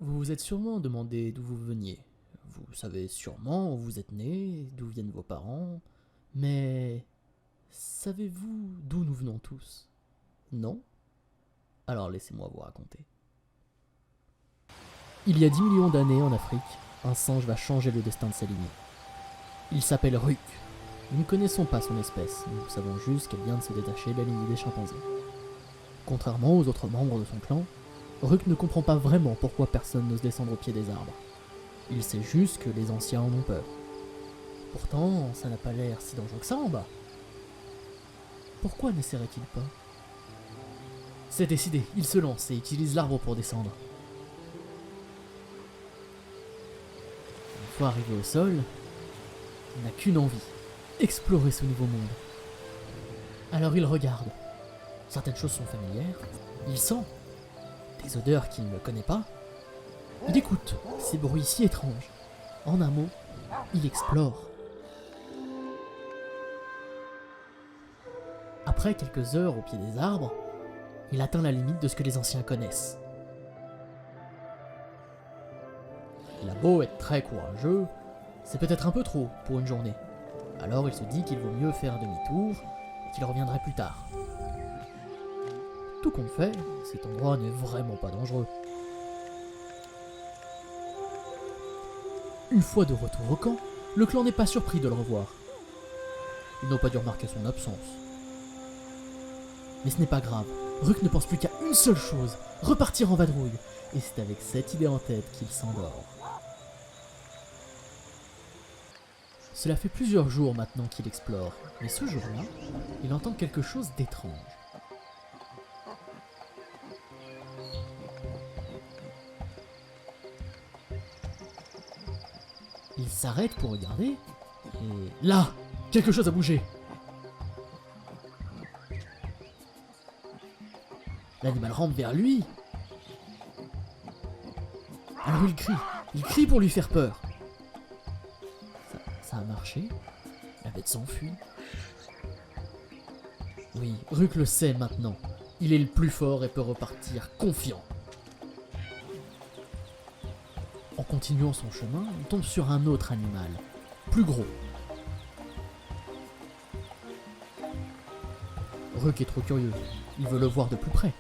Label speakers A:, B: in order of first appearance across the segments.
A: Vous vous êtes sûrement demandé d'où vous veniez. Vous savez sûrement où vous êtes né, d'où viennent vos parents. Mais savez-vous d'où nous venons tous? Non? Alors laissez-moi vous raconter. Il y a 10 millions d'années en Afrique, un singe va changer le destin de sa lignée. Il s'appelle Ruk. Nous ne connaissons pas son espèce, nous savons juste qu'elle vient de se détacher de la lignée des chimpanzés. Contrairement aux autres membres de son clan, Ruk ne comprend pas vraiment pourquoi personne n'ose descendre au pied des arbres. Il sait juste que les anciens en ont peur. Pourtant, ça n'a pas l'air si dangereux que ça en bas. Pourquoi n'essaierait-il pas? C'est décidé, il se lance et utilise l'arbre pour descendre. Une fois arrivé au sol, il n'a qu'une envie, explorer ce nouveau monde. Alors il regarde. Certaines choses sont familières. Il sent des odeurs qu'il ne connaît pas. Il écoute ces bruits si étranges. En un mot, il explore. Après quelques heures au pied des arbres, il atteint la limite de ce que les anciens connaissent. Il a beau être très courageux, c'est peut-être un peu trop pour une journée. Alors il se dit qu'il vaut mieux faire demi-tour et qu'il reviendrait plus tard. Tout compte fait, cet endroit n'est vraiment pas dangereux. Une fois de retour au camp, le clan n'est pas surpris de le revoir. Ils n'ont pas dû remarquer son absence. Mais ce n'est pas grave, Ruk ne pense plus qu'à une seule chose, repartir en vadrouille. Et c'est avec cette idée en tête qu'il s'endort. Cela fait plusieurs jours maintenant qu'il explore, mais ce jour-là, il entend quelque chose d'étrange. Il s'arrête pour regarder, et là, quelque chose a bougé. L'animal rampe vers lui. Alors il crie pour lui faire peur. Ça a marché, la bête s'enfuit. Oui, Ruk le sait maintenant, il est le plus fort et peut repartir confiant. En continuant son chemin, il tombe sur un autre animal, plus gros. Ruk est trop curieux, il veut le voir de plus près.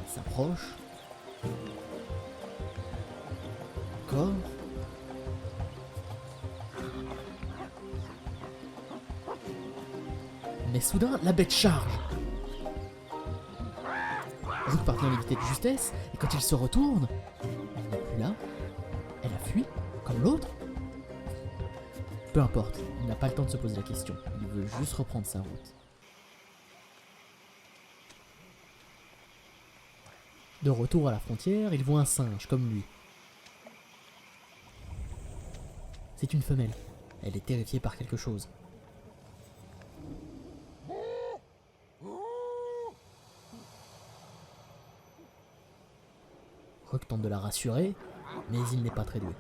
A: Il s'approche. Encore. Mais soudain, la bête charge. Ruk parvient à l'éviter de justesse, et quand il se retourne, elle n'est plus là. Elle a fui, comme l'autre. Peu importe, il n'a pas le temps de se poser la question. Il veut juste reprendre sa route. De retour à la frontière, il voit un singe comme lui. C'est une femelle. Elle est terrifiée par quelque chose. Ruk tente de la rassurer, mais il n'est pas très doué.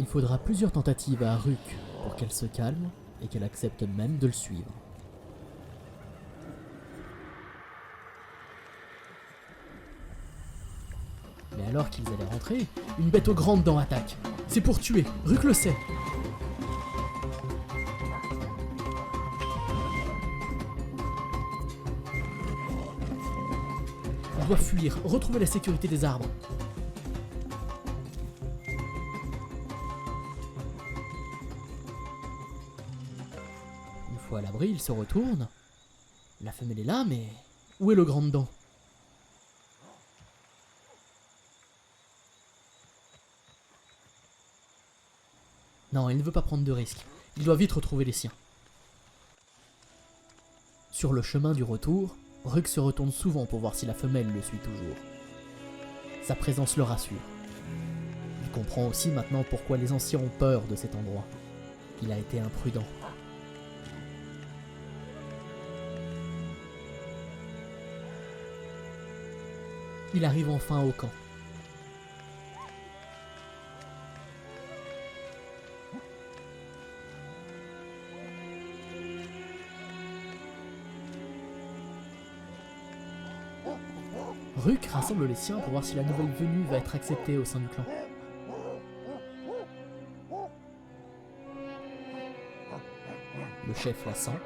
A: Il faudra plusieurs tentatives à Ruk pour qu'elle se calme et qu'elle accepte même de le suivre. Mais alors qu'ils allaient rentrer, une bête aux grandes dents attaque. C'est pour tuer, Ruk le sait. On doit fuir, retrouver la sécurité des arbres. Une fois à l'abri, il se retourne. La femelle est là, mais où est le grand dent? Non, il ne veut pas prendre de risques. Il doit vite retrouver les siens. Sur le chemin du retour, Ruk se retourne souvent pour voir si la femelle le suit toujours. Sa présence le rassure. Il comprend aussi maintenant pourquoi les anciens ont peur de cet endroit. Il a été imprudent. Il arrive enfin au camp. Ruk rassemble les siens pour voir si la nouvelle venue va être acceptée au sein du clan. Le chef la sent.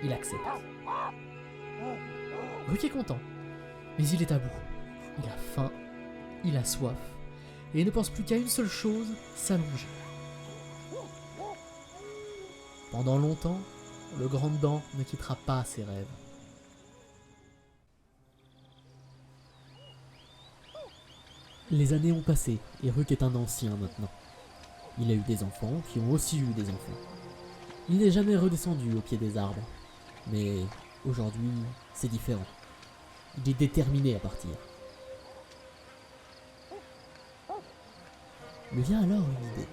A: Il accepte. Ruk est content, mais il est à bout. Il a faim, il a soif, et il ne pense plus qu'à une seule chose, s'allonger. Pendant longtemps, le grand dent ne quittera pas ses rêves. Les années ont passé, et Ruk est un ancien maintenant. Il a eu des enfants qui ont aussi eu des enfants. Il n'est jamais redescendu au pied des arbres. Mais aujourd'hui, c'est différent. Il est déterminé à partir. Me vient alors une idée.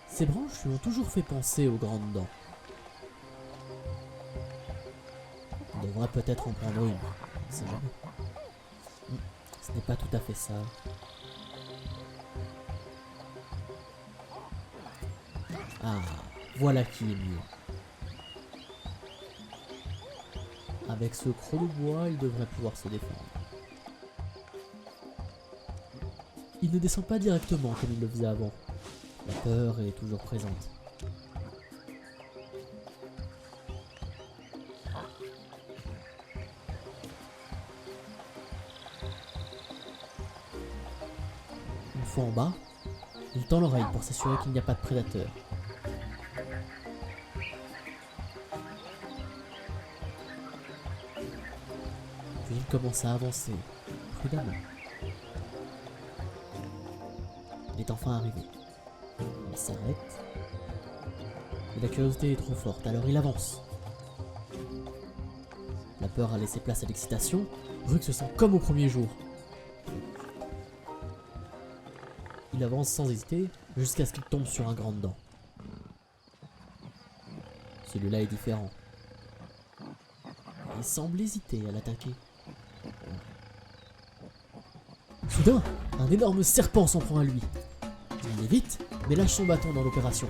A: Ces branches lui ont toujours fait penser aux grandes dents. On devrait peut-être en prendre une, on sait jamais. Ce n'est pas tout à fait ça. Ah, voilà qui est mieux. Avec ce croc de bois, il devrait pouvoir se défendre. Il ne descend pas directement comme il le faisait avant. La peur est toujours présente. Une fois en bas, il tend l'oreille pour s'assurer qu'il n'y a pas de prédateur. Puis il commence à avancer, prudemment. Il est enfin arrivé. Il s'arrête. Mais la curiosité est trop forte, alors il avance. La peur a laissé place à l'excitation. Ruk se sent comme au premier jour. Il avance sans hésiter, jusqu'à ce qu'il tombe sur un grand dent. Celui-là est différent. Il semble hésiter à l'attaquer. Soudain, un énorme serpent s'en prend à lui. Il évite, mais lâche son bâton dans l'opération.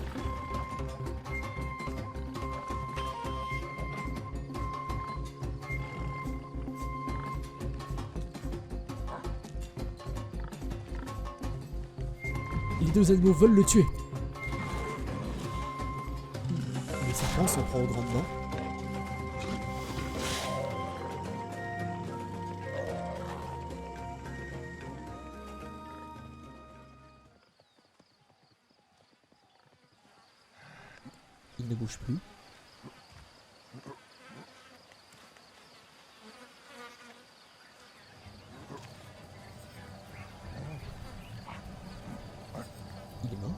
A: Les deux animaux veulent le tuer. Le serpent s'en prend aux grandes dents. Il ne bouge plus. Il est mort.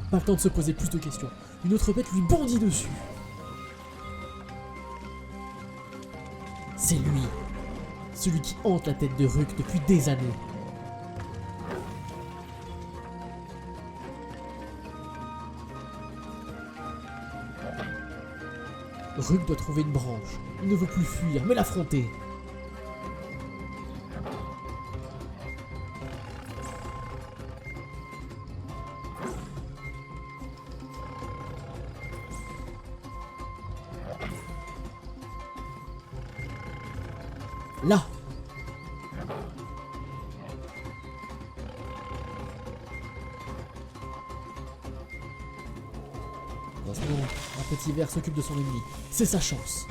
A: Pas le temps de se poser plus de questions. Une autre bête lui bondit dessus. C'est lui, celui qui hante la tête de Ruk depuis des années. Ruk doit trouver une branche. Il ne veut plus fuir, mais l'affronter. Là. Heureusement, un petit ver s'occupe de son ennemi. C'est sa chance.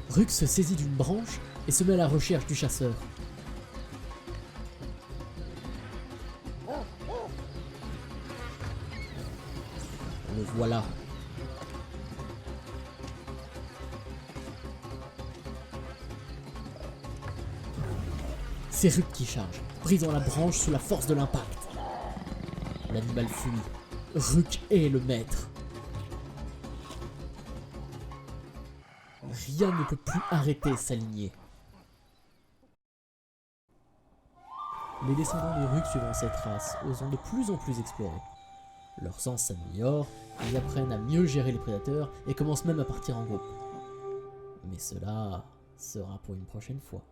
A: Ruk se saisit d'une branche et se met à la recherche du chasseur. Le voilà. C'est Ruk qui charge, brisant la branche sous la force de l'impact. L'animal fuit. Ruk est le maître. Rien ne peut plus arrêter sa lignée. les descendants de Ruk suivant cette race osant de plus en plus explorer. Leur sens s'améliore, ils apprennent à mieux gérer les prédateurs et commencent même à partir en groupe. Mais cela sera pour une prochaine fois.